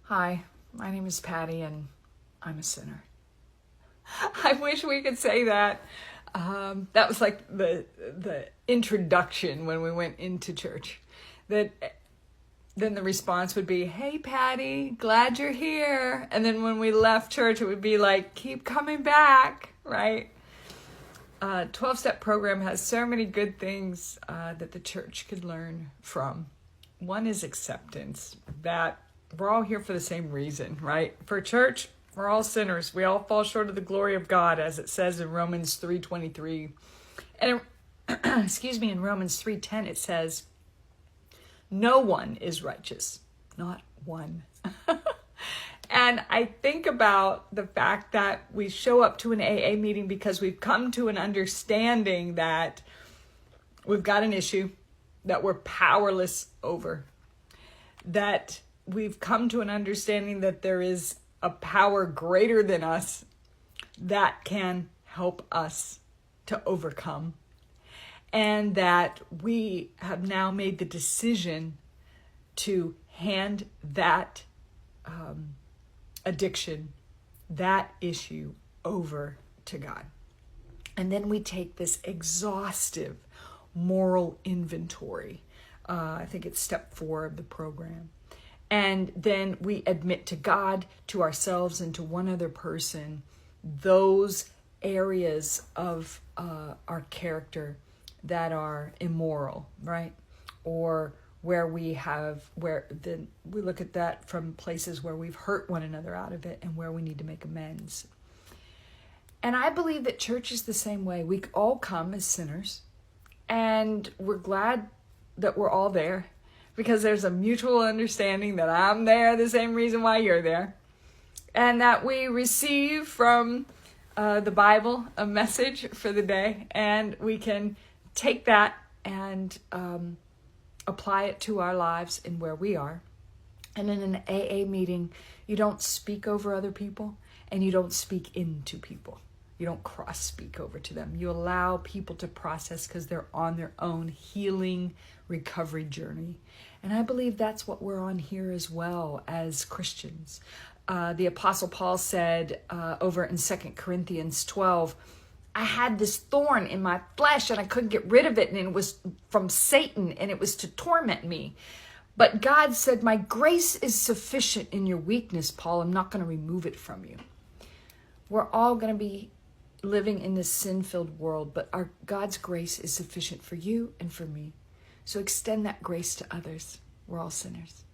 Hi, my name is Patty and I'm a sinner. I wish we could say that. That was like the introduction when we went into church. That then the response would be, "Hey Patty, glad you're here." And then when we left church, it would be like, "Keep coming back," right? 12-step program has so many good things that the church could learn from. One is acceptance, that we're all here for the same reason, right? For church, we're all sinners. We all fall short of the glory of God, as it says in Romans 3:23. And in Romans 3:10 it says, "No one is righteous, not one." And I think about the fact that we show up to an AA meeting because we've come to an understanding that we've got an issue that we're powerless over, that we've come to an understanding that there is a power greater than us that can help us to overcome, and that we have now made the decision to hand that addiction, that issue, over to God. And then we take this exhaustive moral inventory. I think it's step 4 of the program. And then we admit to God, to ourselves, and to one other person those areas of our character that are immoral, right? Or where we look at that from places where we've hurt one another out of it and where we need to make amends. And I believe that church is the same way. We all come as sinners, and we're glad that we're all there because there's a mutual understanding that I'm there the same reason why you're there, and that we receive from the Bible a message for the day, and we can take that and apply it to our lives and where we are. And in an AA meeting, you don't speak over other people and you don't speak into people. You don't cross speak over to them. You allow people to process because they're on their own healing recovery journey. And I believe that's what we're on here as well as Christians. The Apostle Paul said over in 2 Corinthians 12, "I had this thorn in my flesh and I couldn't get rid of it, and it was from Satan and it was to torment me. But God said, 'My grace is sufficient in your weakness, Paul. I'm not going to remove it from you.'" We're all going to be living in this sin-filled world, but God's grace is sufficient for you and for me. So extend that grace to others. We're all sinners.